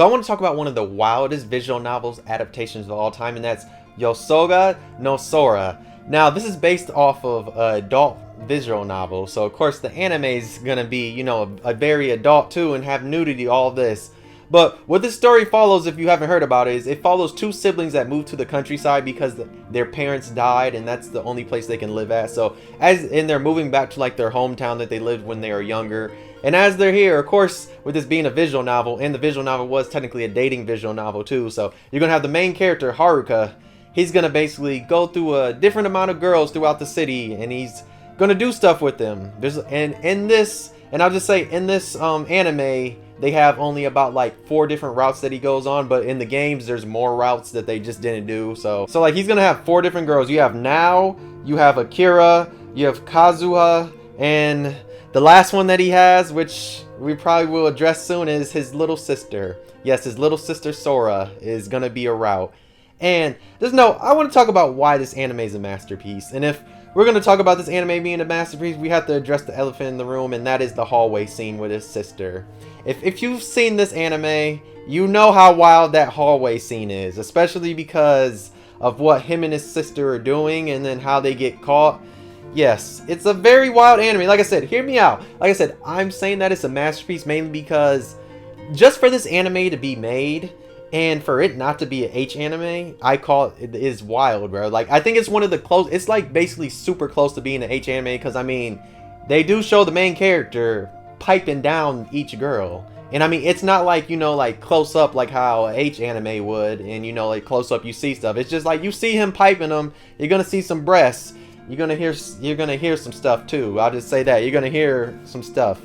So I want to talk about one of the wildest visual novels adaptations of all time, and that's Yosuga No Sora. Now, this is based off of an adult visual novel, so of course the anime is gonna be, you know, a very adult too, and have nudity, all this. But what this story follows, if you haven't heard about it, is it follows two siblings that moved to the countryside because their parents died, and that's the only place they can live at. So they're moving back to like their hometown that they lived when they were younger. And as they're here, of course, with this being a visual novel, and the visual novel was technically a dating visual novel too, so you're gonna have the main character Haruka. He's gonna basically go through a different amount of girls throughout the city, and he's gonna do stuff with them. And I'll just say, in this anime, they have only about like 4 different routes that he goes on, but in the games there's more routes that they just didn't do. So like he's gonna have 4 different girls. You have Nao, you have Akira, you have Kazuha, and the last one that he has, which we probably will address soon, is his little sister. Yes, his little sister Sora is gonna be a route. And I want to talk about why this anime is a masterpiece. And if we're going to talk about this anime being a masterpiece, we have to address the elephant in the room, and that is the hallway scene with his sister. If you've seen this anime, you know how wild that hallway scene is, especially because of what him and his sister are doing and then how they get caught. Yes, it's a very wild anime. Like I said, hear me out. Like I said, I'm saying that it's a masterpiece mainly because just for this anime to be made, and for it not to be an H anime, I call it is wild, bro. Like, I think it's one of the close. It's like basically super close to being an H anime, because I mean, they do show the main character piping down each girl, and I mean, it's not like, you know, like close up like how a H anime would, and you know, like close up you see stuff. It's just like you see him piping them. You're gonna see some breasts. You're gonna hear some stuff too. I'll just say that you're gonna hear some stuff,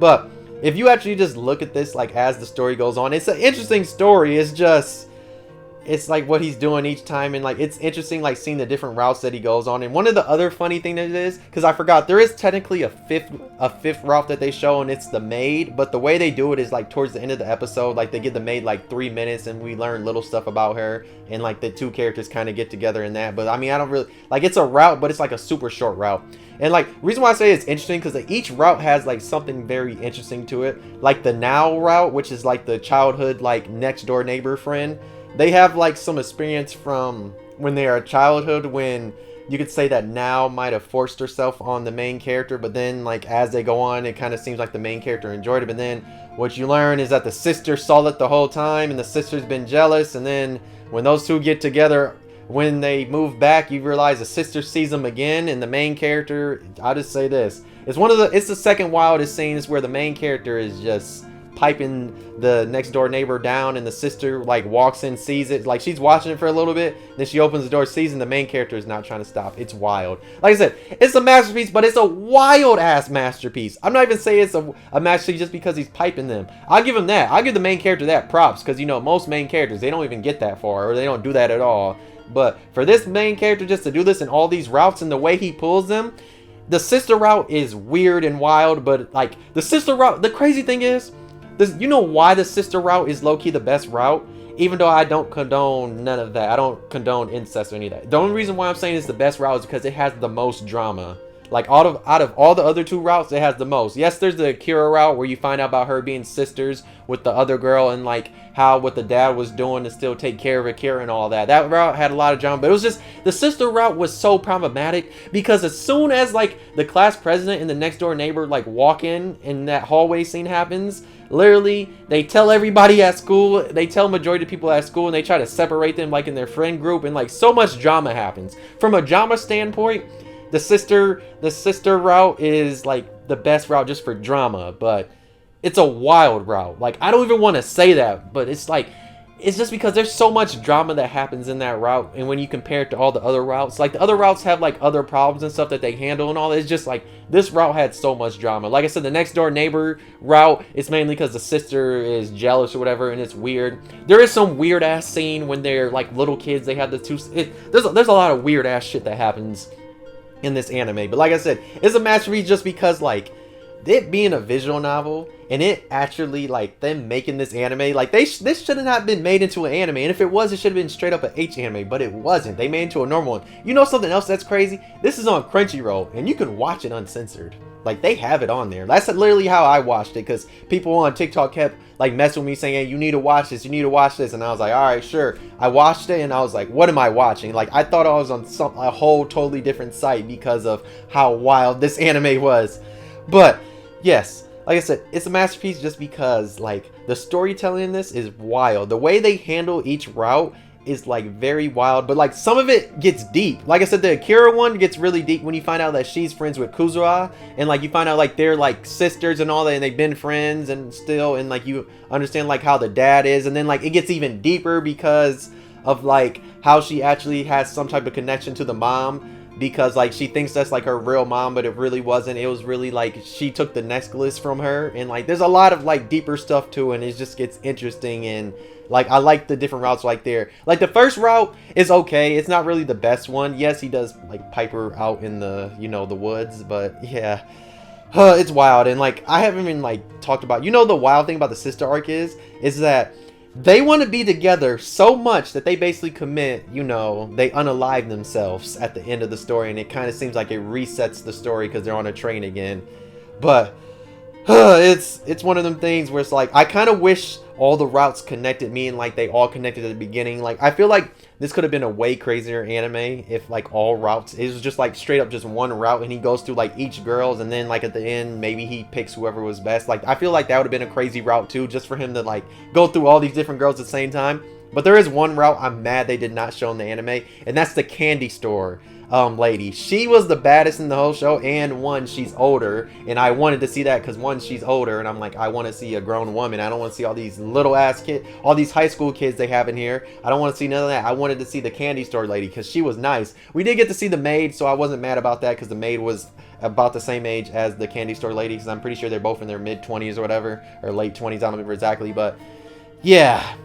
but if you actually just look at this, like, as the story goes on, it's an interesting story. It's like what he's doing each time, and like it's interesting, like seeing the different routes that he goes on. And one of the other funny thing that it is, because I forgot, there is technically a fifth route that they show, and it's the maid. But the way they do it is like towards the end of the episode, like they give the maid like 3 minutes, and we learn little stuff about her, and like the two characters kind of get together in that. But I mean, I don't really like, it's a route, but it's like a super short route. And like, reason why I say it's interesting, because each route has like something very interesting to it. Like the Now route, which is like the childhood like next door neighbor friend. They have like some experience from when they are childhood, when you could say that Now might have forced herself on the main character, but then like as they go on, it kind of seems like the main character enjoyed it. But then what you learn is that the sister saw it the whole time, and the sister's been jealous. And then when those two get together, when they move back, you realize the sister sees them again, and the main character, I'll just say this, it's the second wildest scenes where the main character is just piping the next door neighbor down, and the sister like walks in, sees it, like she's watching it for a little bit, then she opens the door, sees, and the main character is not trying to stop. It's wild. Like I said, it's a masterpiece, but it's a wild ass masterpiece. I'm not even saying it's a masterpiece just because he's piping them. I'll give him that. I'll give the main character that props, because you know, most main characters, they don't even get that far, or they don't do that at all. But for this main character just to do this in all these routes, and the way he pulls them, the sister route is weird and wild. But like the sister route, the crazy thing is, you know why the sister route is low-key the best route? Even though I don't condone none of that. I don't condone incest or any of that. The only reason why I'm saying it's the best route is because it has the most drama. Like out of all the other 2 routes, it has the most. Yes, there's the Akira route where you find out about her being sisters with the other girl, and like how what the dad was doing to still take care of Akira and all that. That route had a lot of drama, but it was just, the sister route was so problematic, because as soon as like the class president and the next door neighbor like walk in, and that hallway scene happens, literally they tell everybody at school, they tell majority of people at school, and they try to separate them like in their friend group, and like so much drama happens. From a drama standpoint, the sister route is like the best route just for drama, but it's a wild route. Like, I don't even want to say that, but it's like, it's just because there's so much drama that happens in that route. And when you compare it to all the other routes, like the other routes have like other problems and stuff that they handle and all, it's just like this route had so much drama. Like I said, the next door neighbor route, it's mainly because the sister is jealous or whatever, and it's weird. There is some weird ass scene when they're like little kids, they have the two, there's a lot of weird ass shit that happens in this anime. But like I said, it's a masterpiece just because like it being a visual novel and it actually like them making this anime, like this should have not been made into an anime, and if it was, it should have been straight up an H anime, but it wasn't. They made it into a normal one. You know something else that's crazy? This is on Crunchyroll and you can watch it uncensored. Like they have it on there. That's literally how I watched it, because people on TikTok kept like messing with me saying, hey, you need to watch this, you need to watch this, and I was like, all right, sure. I watched it and I was like, what am I watching? Like I thought I was on a whole totally different site because of how wild this anime was. But yes, like I said, it's a masterpiece just because like the storytelling in this is wild. The way they handle each route is like very wild, but like some of it gets deep. Like I said, the Akira one gets really deep when you find out that she's friends with Kuzura, and like you find out like they're like sisters and all that, and they've been friends and still, and like you understand like how the dad is, and then like it gets even deeper because of like how she actually has some type of connection to the mom, because like she thinks that's like her real mom, but it really wasn't. It was really like she took the necklace from her, and like there's a lot of like deeper stuff too, and it just gets interesting. And like I like the different routes like there. Like the first route is okay, it's not really the best one. Yes, he does like pipe her out in the, you know, the woods, but yeah, it's wild. And like I haven't even like talked about, you know, the wild thing about the sister arc is that they want to be together so much that they basically commit, you know, they unalive themselves at the end of the story, and it kind of seems like it resets the story because they're on a train again. But it's one of them things where it's like I kind of wish all the routes connected, me, and like they all connected at the beginning. Like I feel like this could have been a way crazier anime if like all routes, it was just like straight up just one route and he goes through like each girls, and then like at the end maybe he picks whoever was best. Like I feel like that would have been a crazy route too, just for him to like go through all these different girls at the same time. But there is one route I'm mad they did not show in the anime, and that's the candy store lady. She was the baddest in the whole show, and one, she's older, and I wanted to see that because one, she's older, and I'm like, I want to see a grown woman. I don't want to see all these little ass kids, all these high school kids they have in here. I don't want to see none of that. I wanted to see the candy store lady because she was nice. We did get to see the maid, so I wasn't mad about that because the maid was about the same age as the candy store lady, because I'm pretty sure they're both in their mid-20s or whatever, or late 20s, I don't remember exactly. But yeah,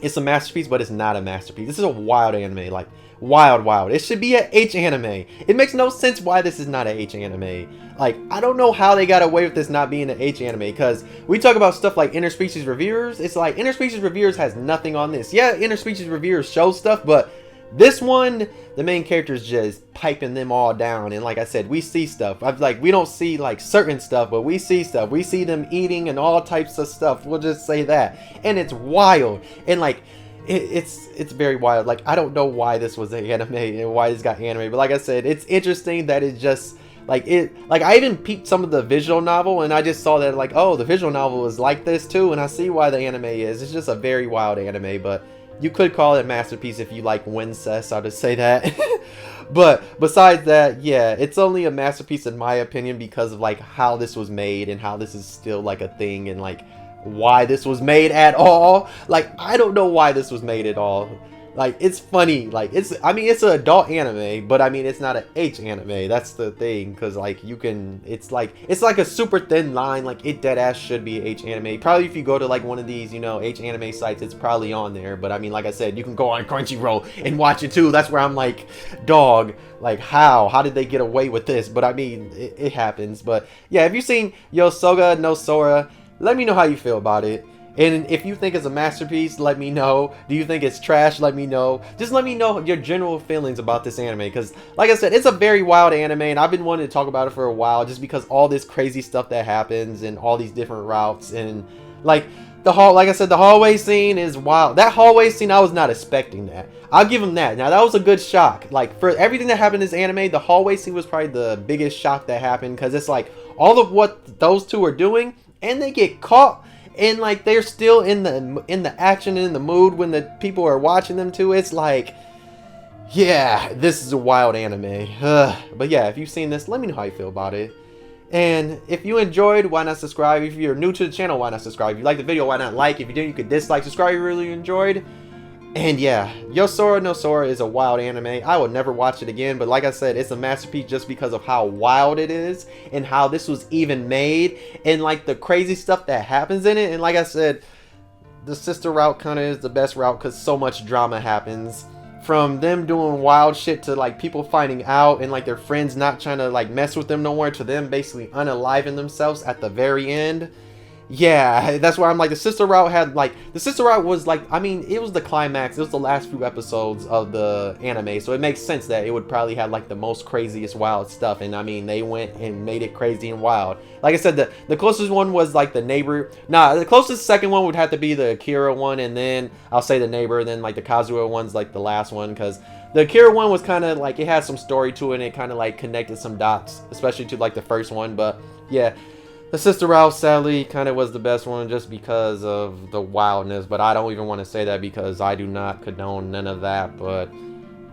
it's a masterpiece, but it's not a masterpiece. This is a wild anime, like wild. It should be an H anime. It makes no sense why this is not an H anime. Like I don't know how they got away with this not being an H anime, because we talk about stuff like Interspecies Reviewers. It's like Interspecies Reviewers has nothing on this. Yeah, Interspecies Reviewers show stuff, but this one, the main character is just piping them all down. And like I said, we see stuff. We don't see like certain stuff, but we see stuff. We see them eating and all types of stuff. We'll just say that. And it's wild. And like it's very wild. Like I don't know why this was an anime and why this got anime, but like I said, it's interesting that it just like I even peeped some of the visual novel, and I just saw that like, oh, the visual novel is like this too, and I see why the anime is. It's just a very wild anime, but you could call it masterpiece if you like Wincest, I'll just say that. But besides that, yeah, it's only a masterpiece in my opinion because of like how this was made and how this is still like a thing, and like why this was made at all. Like I don't know why this was made at all. Like it's funny, like I mean it's an adult anime, but I mean it's not an H anime. That's the thing, because like you can, it's like a super thin line. Like it dead ass should be H anime. Probably if you go to like one of these, you know, H anime sites, it's probably on there. But I mean, like I said, you can go on Crunchyroll and watch it too. That's where I'm like, dog, like how did they get away with this? But I mean it happens. But yeah, if you've seen Yosuga No Sora, let me know how you feel about it. And if you think it's a masterpiece, let me know. Do you think it's trash? Let me know. Just let me know your general feelings about this anime, because like I said, it's a very wild anime, and I've been wanting to talk about it for a while just because all this crazy stuff that happens and all these different routes, and like like I said, the hallway scene is wild. That hallway scene, I was not expecting that. I'll give them that. Now that was a good shock. Like for everything that happened in this anime, the hallway scene was probably the biggest shock that happened, because it's like all of what those two are doing, and they get caught. And like they're still in the action and in the mood when the people are watching them too. It's like, yeah, this is a wild anime. But yeah, if you've seen this, let me know how you feel about it. And if you enjoyed, why not subscribe? If you're new to the channel, why not subscribe? If you liked the video, why not like? If you didn't, you could dislike. Subscribe if you really enjoyed. And yeah, Yosuga No Sora is a wild anime. I would never watch it again, but like I said, it's a masterpiece just because of how wild it is and how this was even made, and like the crazy stuff that happens in it. And like I said, the sister route kind of is the best route because so much drama happens from them doing wild shit to like people finding out and like their friends not trying to like mess with them no more to them basically unaliving themselves at the very end. Yeah, that's why I'm like, the sister route had like, the sister route was like, I mean, it was the climax, it was the last few episodes of the anime, so it makes sense that it would probably have like the most craziest wild stuff. And I mean, they went and made it crazy and wild. Like I said, the closest one was like the neighbor. Nah, the closest second one would have to be the Akira one, and then I'll say the neighbor, and then like the Kazuha one's like the last one, because the Akira one was kind of like, it had some story to it, and it kind of like connected some dots, especially to like the first one. But yeah, the sister route sadly kind of was the best one just because of the wildness, but I don't even want to say that because I do not condone none of that. But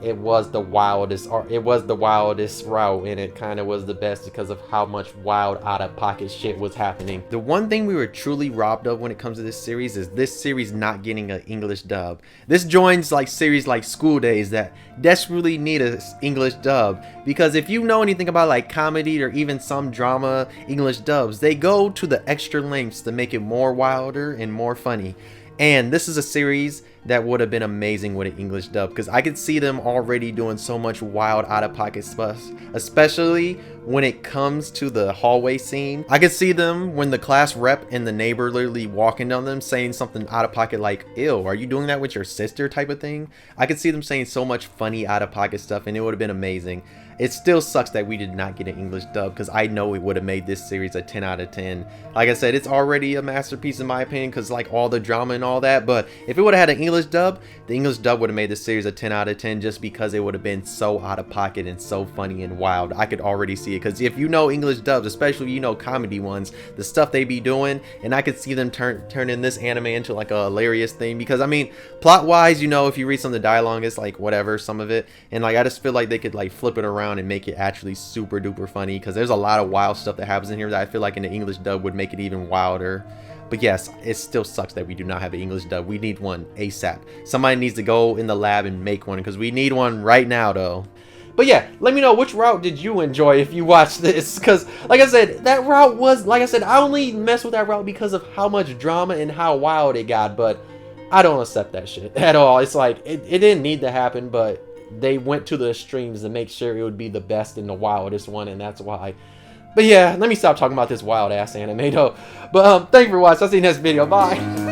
it was the wildest, or it was the wildest route, and it kind of was the best because of how much wild out of pocket shit was happening. The one thing we were truly robbed of when it comes to this series is this series not getting an English dub. This joins like series like School Days that desperately need an English dub, because if you know anything about like comedy or even some drama English dubs, they go to the extra lengths to make it more wilder and more funny. And this is a series that would have been amazing with an English dub, because I could see them already doing so much wild out-of-pocket stuff, especially when it comes to the hallway scene. I could see them when the class rep and the neighbor literally walking on them saying something out-of-pocket like, "Ew, are you doing that with your sister?" type of thing. I could see them saying so much funny out-of-pocket stuff, and it would have been amazing. It still sucks that we did not get an English dub, because I know it would have made this series a 10 out of 10. Like I said, it's already a masterpiece in my opinion, because like all the drama and all that. But if it would have had an English dub, the English dub would have made this series a 10 out of 10, just because it would have been so out of pocket and so funny and wild. I could already see it, because if you know English dubs, especially you know comedy ones, the stuff they be doing, and I could see them turning this anime into like a hilarious thing. Because I mean, plot wise, you know, if you read some of the dialogue, it's like whatever, some of it, and like I just feel like they could like flip it around and make it actually super duper funny, because there's a lot of wild stuff that happens in here that I feel like in the English dub would make it even wilder. But yes, it still sucks that we do not have an English dub. We need one ASAP. Somebody needs to go in the lab and make one, because we need one right now though. But yeah, let me know, which route did you enjoy if you watched this? Because like I said, that route was, like I said, I only messed with that route because of how much drama and how wild it got. But I don't accept that shit at all. It's like, it didn't need to happen, but they went to the extremes to make sure it would be the best and the wildest one, and that's why. But yeah, let me stop talking about this wild ass anime though. But thank you for watching. I'll see you next video. Bye.